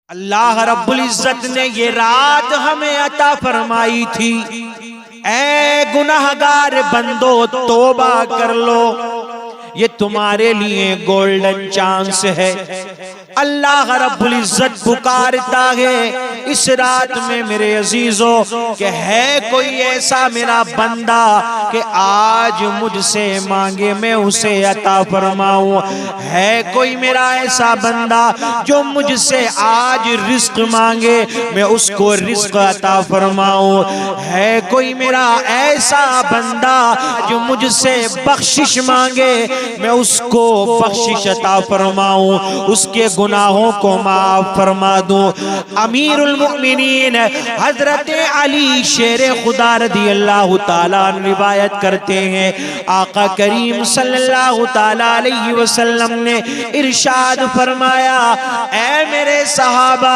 अल्लाह रब्बुल इज्जत ने ये रात हमें अता फरमाई थी। ऐ गुनाहगार बंदो तौबा कर लो, ये तुम्हारे लिए गोल्डन चांस है। अल्लाह रब्बुल इज्जत पुकारता है इस रात में मेरे अजीजों कि है कोई ऐसा मेरा बंदा कि आज मुझसे मांगे मैं उसे अता फरमाऊं। है कोई मेरा ऐसा बंदा जो मुझसे आज रिस्क मांगे मैं उसको रिस्क अता फरमाऊं। है कोई मेरा ऐसा बंदा जो मुझसे बख्शिश मांगे मैं उसको बख्शिश अता फरमाऊं, उसके गुनाहों को माफ फरमा दूं। अमीरुल मुमिनीन हजरत अली शेरे खुदा रज़ी अल्लाह ताला रिवायत करते हैं, आका करीम सल्लल्लाहु ताला अलैहि वसल्लम ने इरशाद फरमाया, ऐ मेरे सहाबा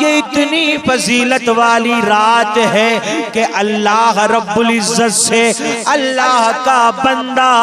ये इतनी फजीलत वाली रात है कि अल्लाह रब्बुल इज्जत से अल्लाह का बंदा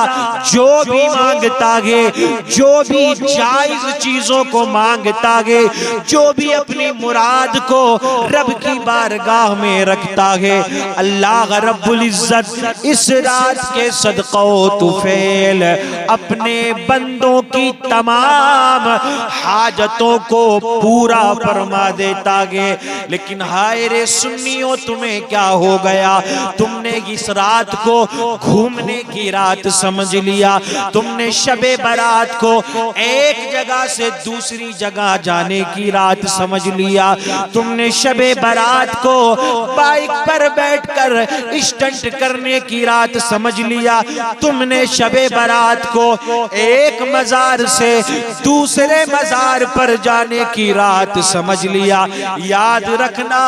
जो भी मांगता है, जो भी जायज चीजों को मांगता है, जो भी अपनी मुराद को रब की बारगाह में रखता है, अल्लाह रब्बुल इज्जत इस रात के सदक़ो तुफैल अपने बंदों की तमाम हाजतों को पूरा फरमा देता है। लेकिन हाय रे सुन्नियों, तुम्हें क्या हो गया? तुमने इस रात को घूमने की रात समझ लिया, तुमने शबे बारात को एक जगह से दूसरी जगह जाने की रात समझ लिया, तुमने शबे बारात को बाइक पर बैठकर स्टंट करने की रात समझ लिया, तुमने शबे बारात को एक मजार से दूसरे मजार पर जाने की रात समझ लिया। याद रखना,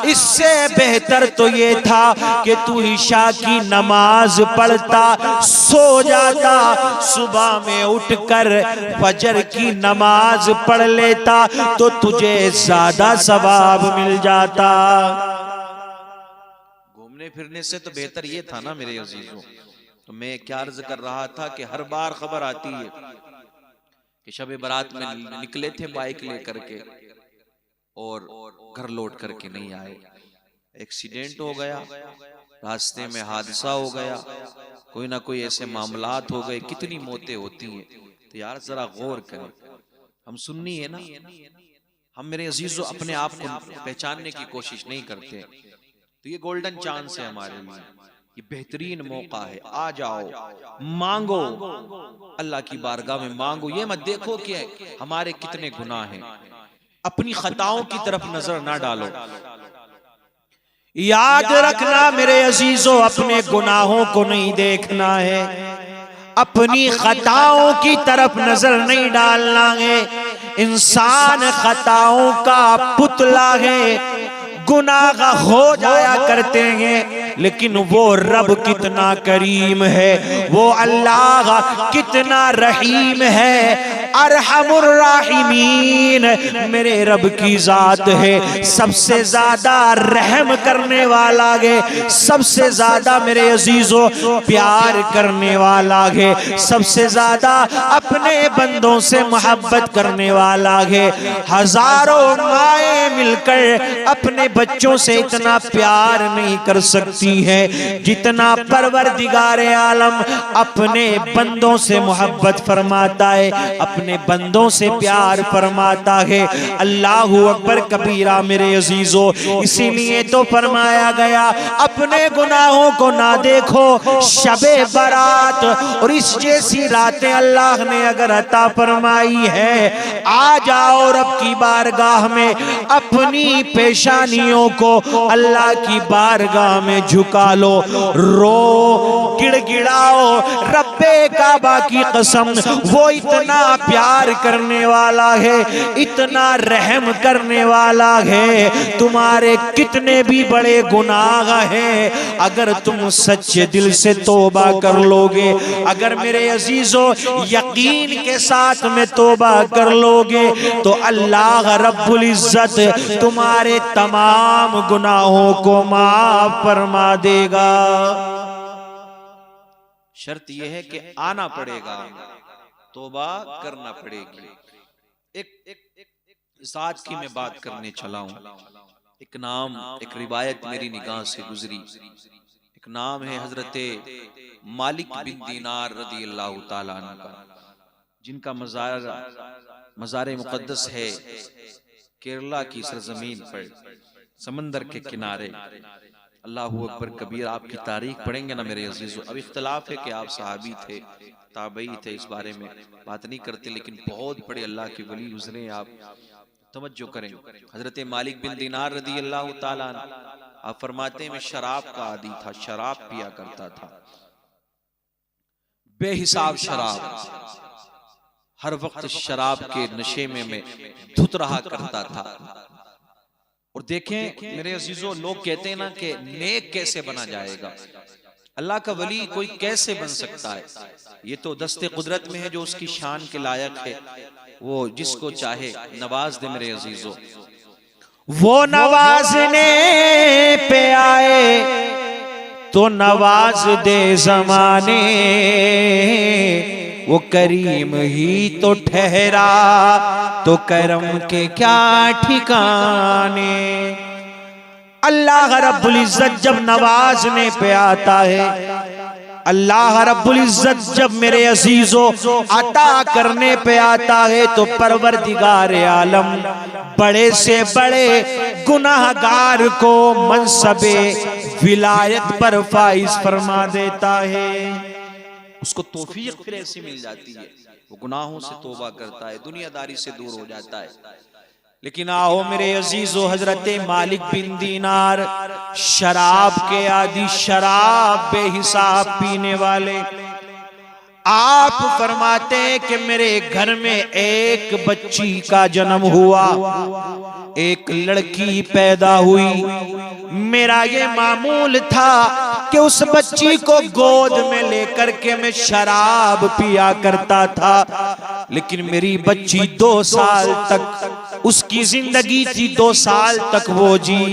इससे बेहतर तो ये था कि तू इशा की नमाज पढ़ता, सो जाता, सुबह में उठकर फजर की नमाज पढ़ लेता तो तुझे ज्यादा सवाब मिल जाता। घूमने फिरने से तो बेहतर ये था ना मेरे अजीजों। तो मैं क्या अर्ज कर रहा था कि हर बार खबर आती है कि शबे बारात में निकले थे बाइक लेकर के और घर लौट करके नहीं आए, एक्सीडेंट हो गया, रास्ते में हादसा हो गया, कोई ना कोई ऐसे मामलात हो गए, कितनी मौतें होती हैं। तो यार जरा गौर करें, हम सुन्नी है ना, हम मेरे अजीजों अपने आप को पहचानने की कोशिश नहीं करते। तो ये गोल्डन चांस है हमारे लिए, ये बेहतरीन मौका है। आ जाओ, मांगो, अल्लाह की बारगाह में मांगो। ये मत देखो कि हमारे कितने गुनाह हैं, अपनी खताओं की तरफ नजर ना डालो। याद रखना मेरे अजीजों, अपने गुनाहों को नहीं देखना है, अपनी खताओं की तरफ नजर नहीं डालना है। इंसान खताओं का पुतला है, गुनाह हो जाया करते हैं, लेकिन वो रब कितना करीम है, वो अल्लाह कितना रहीम है, अरहमुर राहिमीन मेरे रब की जात है, सबसे ज्यादा रहम करने वाला है, सबसे ज्यादा मेरे अजीजों प्यार करने वाला है, सबसे ज्यादा अपने बंदों से मोहब्बत करने वाला है। हजारों माएं मिलकर अपने बच्चों से इतना प्यार नहीं कर सकती है जितना परवरदिगार आलम अपने बंदों से मोहब्बत फरमाता है, अपने बंदों से प्यार फरमाता है। अल्लाहू अकबर कबीरा मेरे अजीजों, इसीलिए तो फरमाया गया अपने गुनाहों को ना देखो। शबे बारात और इस जैसी रातें अल्लाह ने अगर अता फरमाई है, आ जाओ रब की बारगाह में, अपनी पेशानियों को अल्लाह की बारगाह में झुका लो, रो गिड़गिड़ाओ। रब्बे काबा की कसम, वो इतना प्यार करने वाला है, इतना रहम करने वाला है। तुम्हारे कितने भी बड़े गुनाह हैं, अगर तुम सच्चे दिल से तौबा कर लोगे, अगर मेरे अजीजों यकीन के साथ में तौबा कर लोगे, तो अल्लाह रब्बुल इज्जत तुम्हारे तमाम गुनाहों को माफ फरमा देगा। शर्त यह है कि आना पड़ेगा, तौबा करना पड़ेगी। एक ज़ात की मैं बात करने चला हूं। एक नाम, एक रिवायत मेरी निगाह से गुजरी। एक नाम है हजरत मालिक बिन दीनार रदी अल्लाह ताला अन्हु का, जिनका मज़ार मुक़द्दस है केरला की सरजमीन पर, समंदर के किनारे। अल्लाहू अकबर कबीर। आपकी तारीख पढ़ेंगे ना मेरे अजीजों। अब इख्तलाफ है कि आप सहाबी थे, ताबई थे, इस बारे में बात नहीं करते, लेकिन बहुत बड़े अल्लाह के वली गुजरे। आप तवज्जो करें। हजरत मालिक बिन दीनार रदी अल्लाह ताला अन्हु, आप फरमाते हैं मैं शराब का आदी था, शराब पिया करता था, बेहिसाब शराब, हर वक्त शराब के नशे में मैं धुत रहा करता था। और देखें मेरे अजीजों, लोग कहते हैं ना कि नेक कैसे बना जाएगा, अल्लाह का वली कोई कैसे बन सकता है। ये तो दस्ते कुदरत में है, जो उसकी शान के लायक है, वो जिसको चाहे नवाज दे। मेरे अजीजों, वो नवाजने पे आए तो नवाज दे ज़माने, वो करीम ही तो ठहरा तो करम के क्या ठिकाने। अल्लाह रब्बुल इज्जत जब नवाजने पे आता है, अल्लाह रब्बुल इज्जत जब मेरे अजीजों अता करने पे आता है, तो परवरदिगार आलम बड़े से बड़े गुनाहगार को मनसबे विलायत पर फाइज फरमा देता है। उसको तौफीक फिर ऐसी मिल जाती है, वो गुनाहों से तौबा करता है, दुनियादारी से दूर हो जाता है। लेकिन आओ मेरे अजीजों, हजरत मालिक बिन दीनार शराब के आदि, शराब बेहिसाब पीने वाले, आप फरमाते हैं कि मेरे घर में एक बच्ची का जन्म हुआ, एक लड़की पैदा हुई। मेरा ये मामूल था कि उस बच्ची को गोद में लेकर के मैं शराब पिया करता था, लेकिन मेरी बच्ची 2 साल तक उसकी जिंदगी थी, 2 साल तक वो जी।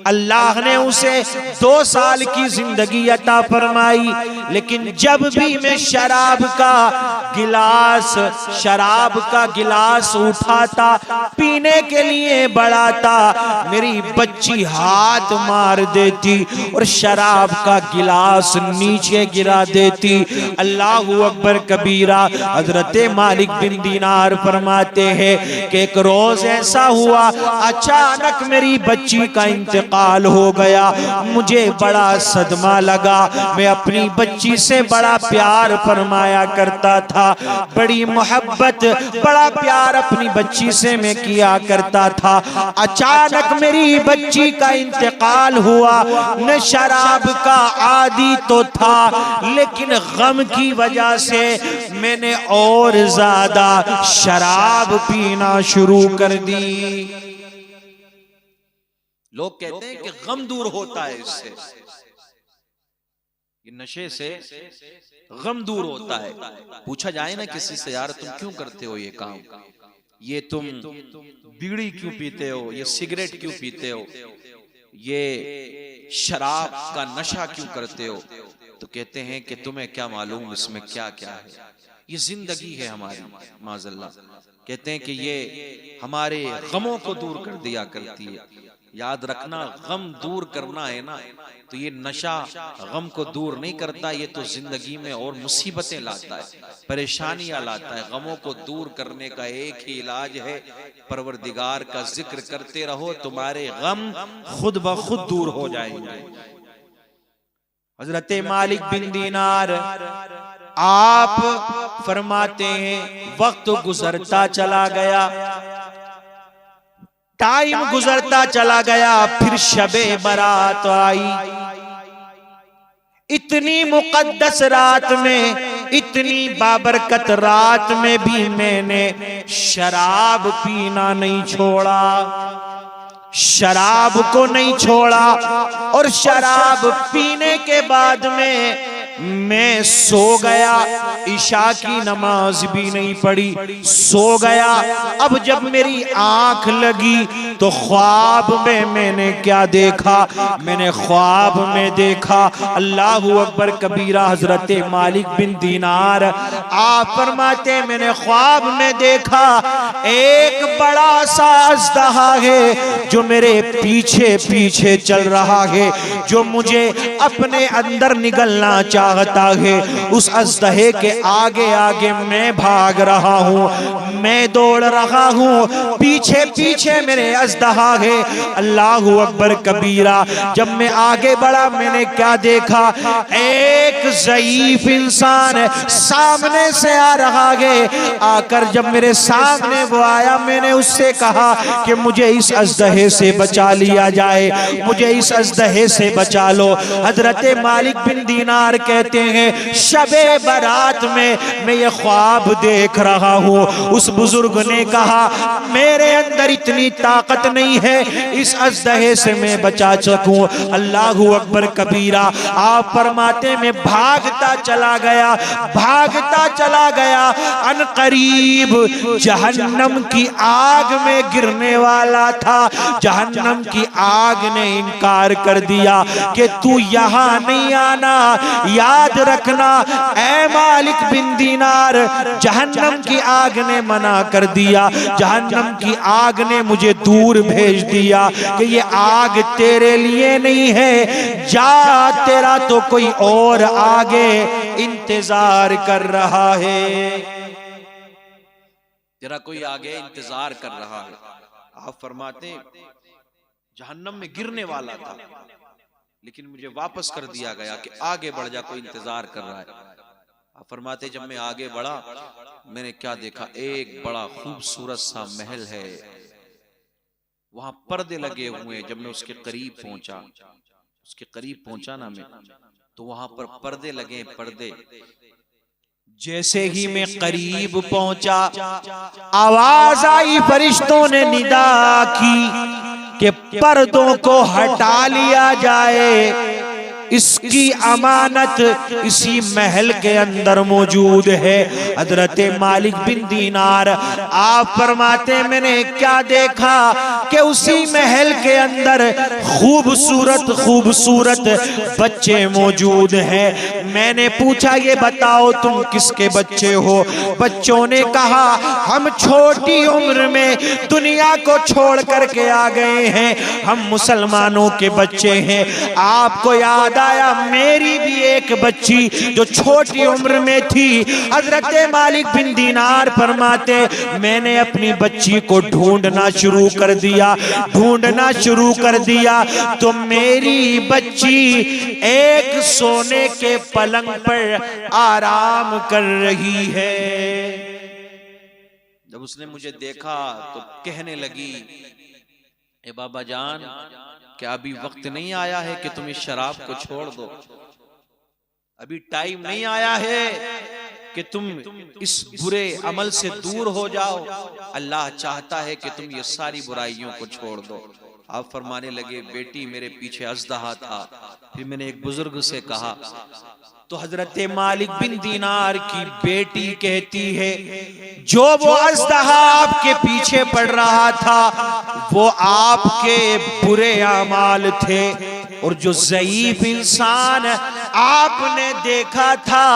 अल्लाह ने उसे 2 साल की जिंदगी अता फरमाई, लेकिन जब भी मैं शराब का गिलास उठाता पीने के लिए बढ़ाता, मेरी बच्ची हाथ मार देती और शराब का गिलास नीचे गिरा देती। अल्लाहू अकबर कबीरा। हजरत मालिक बिन दीनार फरमाते हैं कि एक रोज ऐसा हुआ, अचानक मेरी बच्ची का इंतकाल हो गया। मुझे बड़ा सदमा लगा। मैं अपनी बच्ची से बड़ा प्यार फरमाया करता था, बड़ी मोहब्बत, बड़ा प्यार अपनी बच्ची से मैं किया करता था। अचानक मेरी बच्ची का इंतकाल हुआ। मैं शराब का आदी तो था, लेकिन गम की वजह से मैंने और ज्यादा शराब पीना शुरू कर दी। लोग कहते हैं कि गम दूर होता है इससे, ये नशे से गम दूर होता है। पूछा जाए ना किसी से, यार तुम क्यों करते हो ये काम, ये तुम बीड़ी क्यों पीते हो, ये सिगरेट क्यों पीते हो, ये शराब का नशा क्यों करते हो, तो कहते हैं कि तुम्हें क्या मालूम इसमें क्या क्या है, ये जिंदगी है हमारी माज़अल्लाह। कहते हैं कि ये हमारे गमों को दूर कर दिया करती है। याद रखना, गम दूर करना है ना, तो ये नशा गम को दूर नहीं करता, ये तो जिंदगी में और मुसीबतें लाता है, परेशानियां लाता है। गमों को दूर करने का एक ही इलाज है, परवरदिगार का जिक्र करते रहो, तुम्हारे गम खुद ब खुद दूर हो जाएंगे। हजरत मालिक बिन दीनार आप फरमाते हैं, वक्त गुजरता चला गया, टाइम गुजरता चला गया, फिर शबे बारात आई। इतनी मुकद्दस रात में, इतनी बाबरकत रात में भी मैंने शराब पीना नहीं छोड़ा, शराब को नहीं छोड़ा। और शराब पीने के बाद में मैं सो गया, इशा की नमाज भी नहीं पढ़ी, सो गया। अब जब मेरी आंख लगी तो ख्वाब में मैंने क्या देखा? मैंने ख्वाब में देखा, अल्लाहु अकबर कबीरा, हजरत मालिक बिन दीनार आप फरमाते मैंने ख्वाब में देखा एक बड़ा सा अज़दहा है जो मेरे पीछे पीछे चल रहा है, जो मुझे अपने अंदर निगलना चाहता है। उस अज़दहे के आगे आगे मैं भाग रहा हूँ, मैं दौड़ रहा हूँ, पीछे पीछे मेरे अज़दहा है। अल्लाहु अकबर कबीरा। जब मैं आगे बढ़ा मैंने क्या देखा? एक ज़ईफ इंसान सामने से आ रहा है। आकर जब मेरे सामने वो आया, मैंने उससे कहा कि मुझे इस अज़दहे से बचा लिया जाए, मुझे इस अज़दहे से बचा लो। हजरत मालिक बिन दीनार कहते हैं शबे बारात में मैं ये ख्वाब देख रहा हूँ। उस बुजुर्ग ने कहा मेरे अंदर इतनी ताकत नहीं है इस अज़दहे से मैं बचा सकूं। अल्लाहु अकबर कबीरा। आप फरमाते मैं भागता चला गया, भागता चला गया, अन करीब जहन्नम की आग में गिरने वाला था। जहन्नम की आग ने इनकार कर दिया कि तू यहाँ नहीं आना, याद रखना ऐ मालिक बिन दीनार, जहन्नम की आग ने मना कर दिया। जहन्नम की आग ने मुझे दूर भेज दिया कि ये आग तेरे लिए नहीं है, जा तेरा तो कोई और आगे इंतजार कर रहा है, तेरा कोई आगे इंतजार कर रहा है। आप फरमाते जहन्नम में गिरने वाला था लेकिन मुझे वापस कर दिया गया कि आगे बढ़ जा, कोई इंतजार कर रहा है। आप फरमाते जब मैं आगे बढ़ा मैंने क्या देखा? एक बड़ा खूबसूरत सा महल है, वहां पर्दे लगे हुए। जब मैं उसके करीब पहुंचा, उसके करीब पहुंचा ना मैं, तो वहां पर पर्दे लगे, पर्दे। जैसे ही मैं करीब पहुंचा आवाज आई, फरिश्तों ने निदा की कि पर्दों को हटा लिया जाए, इसकी अमानत इसी महल के अंदर मौजूद है। हजरत मालिक बिन दीनार आप फरमाते मैंने क्या देखा कि उसी महल के अंदर खूबसूरत खूबसूरत बच्चे मौजूद हैं। मैंने पूछा ये बताओ तुम किसके बच्चे हो? बच्चों ने कहा हम छोटी उम्र में दुनिया को छोड़ करके आ गए हैं, हम मुसलमानों के बच्चे हैं। आपको याद आया मेरी भी एक बच्ची जो छोटी उम्र में थी। हजरत मालिक बिन दीनार फरमाते मैंने अपनी बच्ची को ढूंढना शुरू कर दिया, ढूंढना शुरू कर दिया तो मेरी बच्ची एक सोने के पलंग पर आराम कर रही है। जब उसने मुझे देखा तो कहने लगी ए बाबा जान, क्या अभी वक्त नहीं आया है कि तुम इस शराब को छोड़ दो? अभी टाइम नहीं आया है कि तुम इस बुरे अमल से दूर हो जाओ? अल्लाह चाहता है कि तुम ये सारी बुराइयों को छोड़ दो। आप फरमाने लगे बेटी मेरे पीछे अज़दहा था। फिर मैंने एक बुजुर्ग से कहा तो हजरत मालिक बिन दीनार की बेटी कहती है जो वो अज़दहा आपके पीछे पड़ रहा था वो आपके बुरे अमाल थे, और जो ज़ईफ इंसान आपने देखा था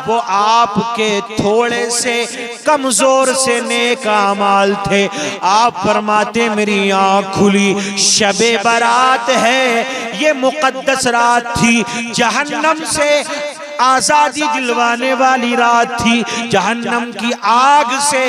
वो आपके थोड़े से कमजोर से नेक अमाल थे। आप फरमाते मेरी आंख खुली, शबे बारात है, ये मुकद्दस रात थी, जहन्नम से आजादी दिलवाने वाली रात थी, जहन्नम की आग से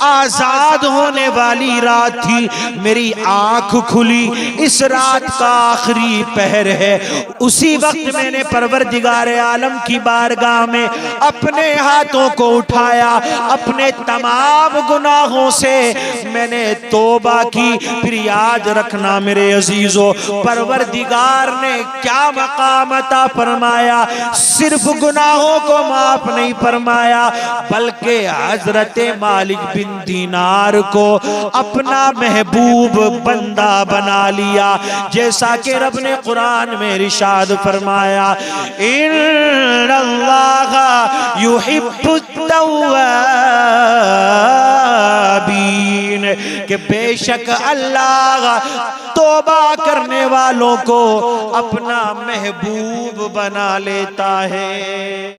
आजाद होने वाली रात थी। मेरी आंख खुली, इस रात का आखिरी पहर है। उसी वक्त मैंने परवरदिगार आलम की बारगाह में अपने हाथों को उठाया, अपने तमाम गुनाहों से मैंने तौबा की। फिर याद रखना मेरे अजीजों, परवरदिगार ने क्या मकाम अता फरमाया, सिर्फ गुनाहों को माफ नहीं फरमाया, बल्कि हजरत मालिक बिन दीनार को अपना महबूब बंदा बना लिया। जैसा कि रब ने कुरान में इरशाद फरमाया, इन्नल्लाह युहिब्बुत तव्वाबीन, कि बेशक अल्लाह तौबा करने वालों को अपना महबूब बना लेता है।